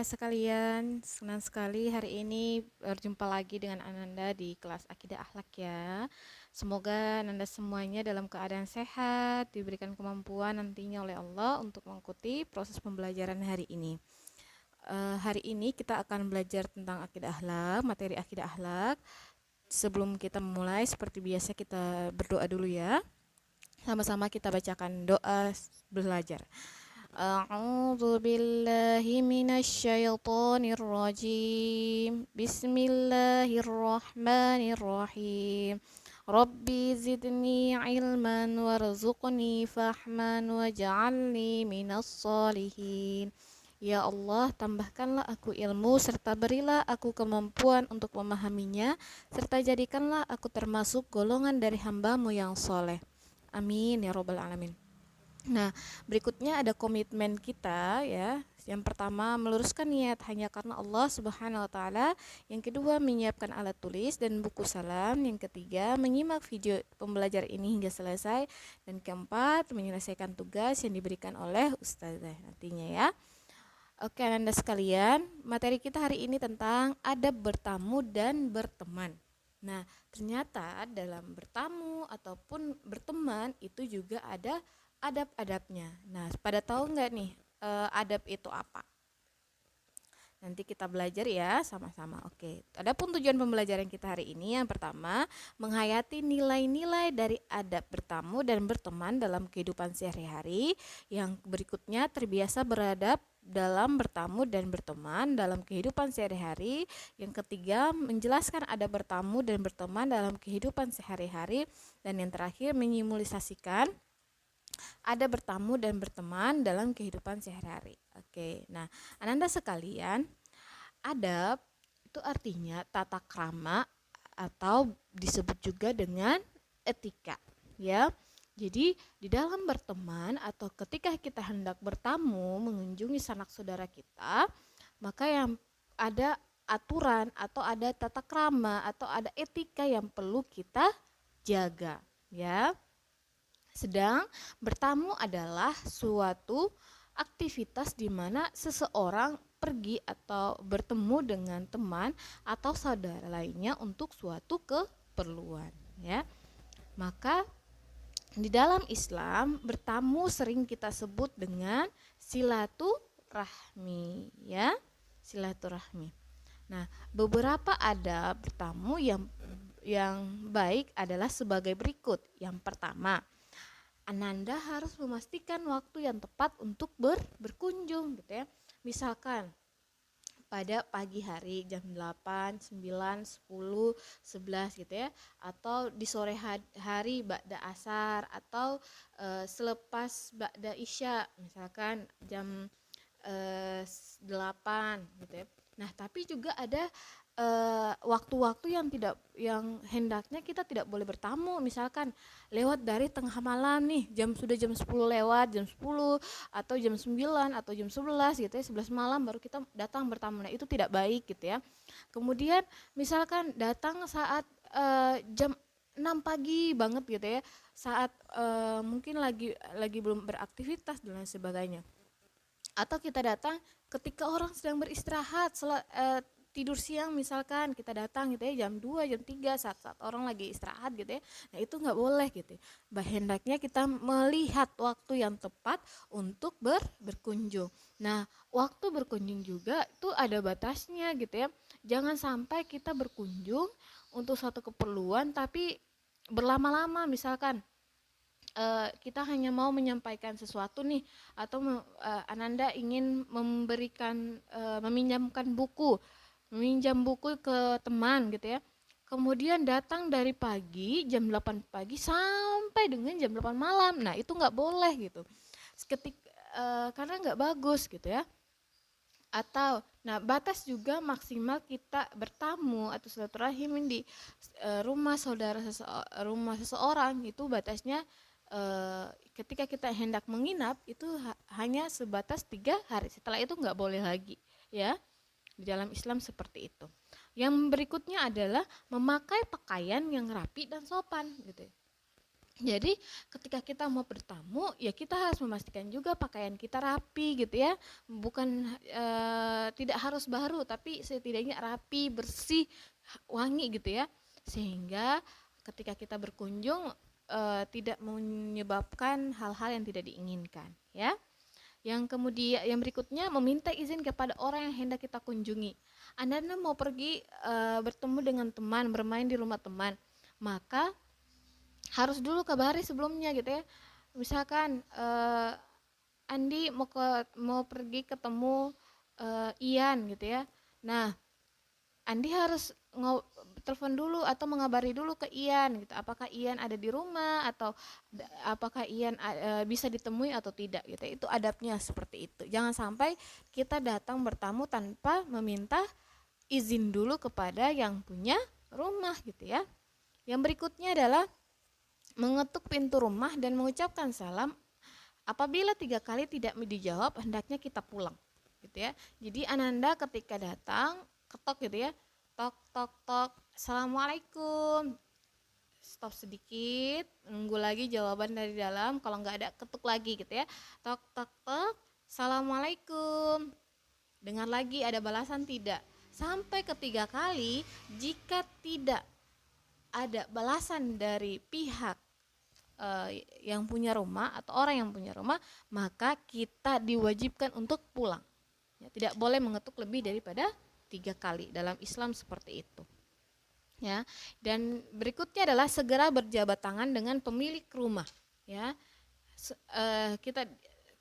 sekalian, senang sekali hari ini berjumpa lagi dengan Ananda di kelas Akidah Akhlak ya. Semoga Ananda semuanya dalam keadaan sehat, diberikan kemampuan nantinya oleh Allah untuk mengikuti proses pembelajaran hari ini. Hari ini kita akan belajar tentang Akidah Akhlak, materi Akidah Akhlak. Sebelum kita memulai, seperti biasa kita berdoa dulu ya. Sama-sama kita bacakan doa belajar. أعوذ بالله من الشيطان الرجيم بسم الله الرحمن الرحيم ربي زدني علما وارزقني فهما واجعلني من الصالحين. Ya Allah, tambahkanlah aku ilmu serta berilah aku kemampuan untuk memahaminya, serta jadikanlah aku termasuk golongan dari hamba-Mu yang soleh. Amin ya robbal alamin. Nah, berikutnya ada komitmen kita ya. Yang pertama, meluruskan niat hanya karena Allah Subhanahu wa taala. Yang kedua, menyiapkan alat tulis dan buku salam. Yang ketiga, menyimak video pembelajaran ini hingga selesai. Dan keempat, menyelesaikan tugas yang diberikan oleh ustazah nantinya ya. Oke, Anda sekalian, materi kita hari ini tentang adab bertamu dan berteman. Nah, ternyata dalam bertamu ataupun berteman itu juga ada adab-adabnya. Nah, pada tahu nggak nih adab itu apa? Nanti kita belajar ya sama-sama. Oke, adapun tujuan pembelajaran kita hari ini yang pertama, menghayati nilai-nilai dari adab bertamu dan berteman dalam kehidupan sehari-hari. Yang berikutnya, terbiasa beradab dalam bertamu dan berteman dalam kehidupan sehari-hari. Yang ketiga, menjelaskan adab bertamu dan berteman dalam kehidupan sehari-hari. Dan yang terakhir, menyimulisasikan ada bertamu dan berteman dalam kehidupan sehari-hari. Oke, nah Ananda sekalian, adab itu artinya tata krama atau disebut juga dengan etika, ya. Jadi di dalam berteman atau ketika kita hendak bertamu mengunjungi sanak saudara kita, maka yang ada aturan atau ada tata krama atau ada etika yang perlu kita jaga, ya. Sedang bertamu adalah suatu aktivitas di mana seseorang pergi atau bertemu dengan teman atau saudara lainnya untuk suatu keperluan, ya. Maka di dalam Islam bertamu sering kita sebut dengan silaturahmi, ya. Silaturahmi. Nah, beberapa adab bertamu yang baik adalah sebagai berikut. Yang pertama, Ananda harus memastikan waktu yang tepat untuk berkunjung gitu ya. Misalkan pada pagi hari jam 8, 9, 10, 11 gitu ya, atau di sore hari ba'da asar atau selepas ba'da isya misalkan jam 8 gitu ya. Nah, tapi juga ada waktu-waktu yang hendaknya kita tidak boleh bertamu, misalkan lewat dari tengah malam nih, sudah jam 10 lewat, jam 10 atau jam 9 atau jam 11 gitu ya, 11 malam baru kita datang bertamu. Nah, itu tidak baik gitu ya. Kemudian misalkan datang saat jam 6 pagi banget gitu ya, saat mungkin lagi belum beraktivitas dan lain sebagainya. Atau kita datang ketika orang sedang beristirahat, tidur siang misalkan kita datang gitu ya jam 2, jam 3 saat orang lagi istirahat gitu ya. Nah, itu nggak boleh gitu. Hendaknya kita melihat waktu yang tepat untuk berkunjung. Nah, waktu berkunjung juga itu ada batasnya gitu ya. Jangan sampai kita berkunjung untuk suatu keperluan tapi berlama-lama, misalkan kita hanya mau menyampaikan sesuatu nih, atau Ananda ingin meminjam buku ke teman gitu ya. Kemudian datang dari pagi jam 8 pagi sampai dengan jam 8 malam. Nah, itu nggak boleh gitu. Karena nggak bagus gitu ya. Atau batas juga maksimal kita bertamu atau silaturahim di rumah seseorang itu batasnya ketika kita hendak menginap itu hanya sebatas 3 hari. Setelah itu nggak boleh lagi, ya. Di dalam Islam seperti itu. Yang berikutnya adalah memakai pakaian yang rapi dan sopan gitu. Jadi ketika kita mau bertamu, ya kita harus memastikan juga pakaian kita rapi gitu ya. Bukan tidak harus baru, tapi setidaknya rapi, bersih, wangi gitu ya. Sehingga ketika kita berkunjung tidak menyebabkan hal-hal yang tidak diinginkan ya. Yang kemudian yang berikutnya, meminta izin kepada orang yang hendak kita kunjungi. Anda mau pergi bertemu dengan teman, bermain di rumah teman, maka harus dulu kabari sebelumnya gitu ya. Misalkan Andi mau pergi ketemu Ian gitu ya. Nah, Andi harus telepon dulu atau mengabari dulu ke Ian gitu. Apakah Ian ada di rumah atau apakah Ian bisa ditemui atau tidak gitu. Itu adabnya seperti itu. Jangan sampai kita datang bertamu tanpa meminta izin dulu kepada yang punya rumah gitu ya. Yang berikutnya adalah mengetuk pintu rumah dan mengucapkan salam. Apabila 3 kali tidak dijawab, hendaknya kita pulang gitu ya. Jadi Ananda ketika datang ketok gitu ya, tok tok tok, assalamualaikum, stop sedikit, nunggu lagi jawaban dari dalam. Kalau nggak ada, ketuk lagi gitu ya, tok tok tok, assalamualaikum, dengar lagi ada balasan tidak, sampai ketiga kali. Jika tidak ada balasan dari pihak yang punya rumah atau orang yang punya rumah, maka kita diwajibkan untuk pulang ya, tidak boleh mengetuk lebih daripada 3 kali. Dalam Islam seperti itu ya. Dan berikutnya adalah segera berjabat tangan dengan pemilik rumah ya. Kita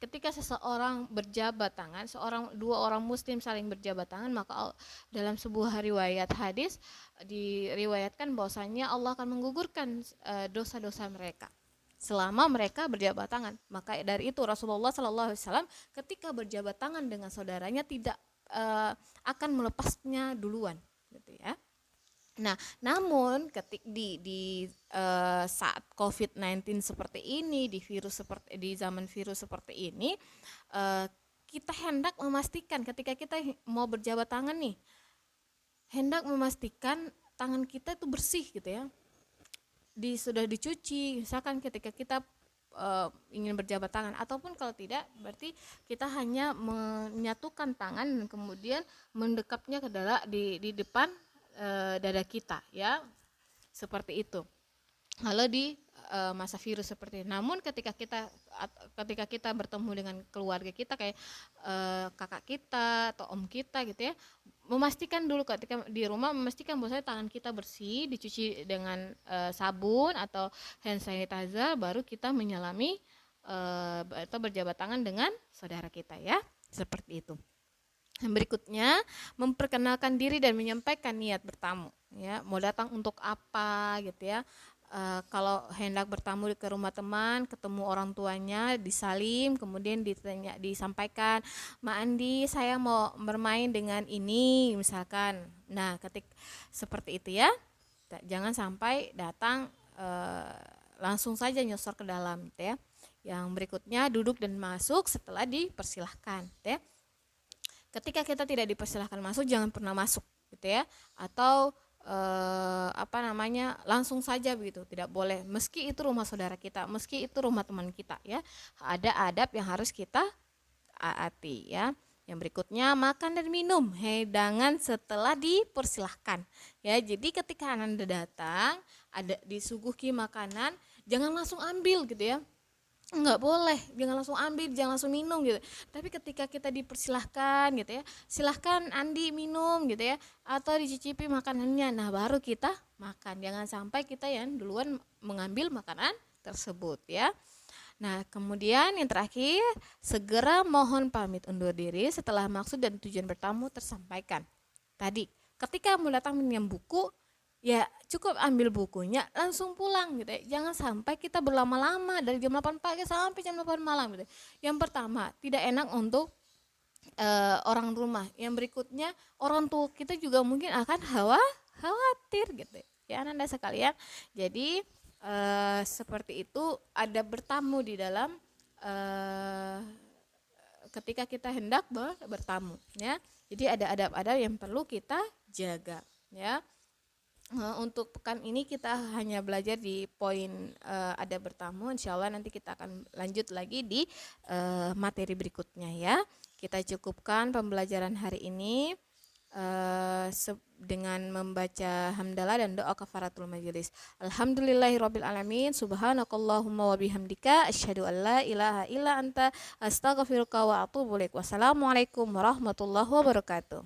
ketika seseorang berjabat tangan, dua orang muslim saling berjabat tangan, maka dalam sebuah riwayat hadis diriwayatkan bahwasanya Allah akan menggugurkan dosa-dosa mereka selama mereka berjabat tangan. Maka dari itu Rasulullah SAW ketika berjabat tangan dengan saudaranya tidak akan melepasnya duluan gitu ya. Nah, namun di saat COVID-19 seperti ini, di zaman virus seperti ini, kita hendak memastikan ketika kita mau berjabat tangan nih, hendak memastikan tangan kita itu bersih gitu ya. Sudah dicuci, misalkan ketika kita ingin berjabat tangan, ataupun kalau tidak berarti kita hanya menyatukan tangan dan kemudian mendekapnya ke di depan dada kita ya, seperti itu kalau di masa virus seperti ini. Namun ketika kita bertemu dengan keluarga kita kayak kakak kita atau om kita gitu ya, memastikan dulu ketika di rumah, memastikan bahwa tangan kita bersih, dicuci dengan sabun atau hand sanitizer, baru kita menyalami atau berjabat tangan dengan saudara kita ya, seperti itu. Yang berikutnya, memperkenalkan diri dan menyampaikan niat bertamu ya, mau datang untuk apa gitu ya. Kalau hendak bertamu ke rumah teman, ketemu orang tuanya, disalim, kemudian disampaikan, "Ma Andi, saya mau bermain dengan ini," misalkan. Nah, seperti itu ya. Jangan sampai datang langsung saja nyosor ke dalam gitu ya. Yang berikutnya, duduk dan masuk setelah dipersilahkan gitu ya. Ketika kita tidak dipersilahkan masuk, jangan pernah masuk gitu ya. Atau langsung saja begitu, tidak boleh, meski itu rumah saudara kita, meski itu rumah teman kita ya. Ada adab yang harus kita taati ya. Yang berikutnya, makan dan minum hidangan setelah dipersilahkan ya. Jadi ketika Anda datang, ada disuguhi makanan, jangan langsung ambil gitu ya. Enggak boleh, jangan langsung ambil, jangan langsung minum gitu. Tapi ketika kita dipersilahkan gitu ya, silahkan Andi minum gitu ya, atau dicicipi makanannya, nah baru kita makan. Jangan sampai kita yang duluan mengambil makanan tersebut ya. Nah, kemudian yang terakhir, segera mohon pamit undur diri setelah maksud dan tujuan bertamu tersampaikan. Tadi, ketika mau datang minjem buku, ya cukup ambil bukunya langsung pulang gitu ya. Jangan sampai kita berlama-lama dari jam 8 pagi sampai jam 8 malam gitu. Yang pertama, tidak enak untuk orang rumah. Yang berikutnya, orang tua kita juga mungkin akan khawatir gitu ya Anda sekalian. Jadi seperti itu ada bertamu di dalam ketika kita hendak bertamu ya. Jadi ada adab-adab yang perlu kita jaga ya. Untuk pekan ini kita hanya belajar di poin ada bertamu. Insya Allah nanti kita akan lanjut lagi di materi berikutnya ya. Kita cukupkan pembelajaran hari ini dengan membaca hamdalah dan doa kafaratul majelis. Alhamdulillahirabbil alamin. Subhanakallahumma wa bihamdika asyhadu an la ilaha illa anta astaghfiruka wa atubu ilaik. Wassalamualaikum warahmatullahi wabarakatuh.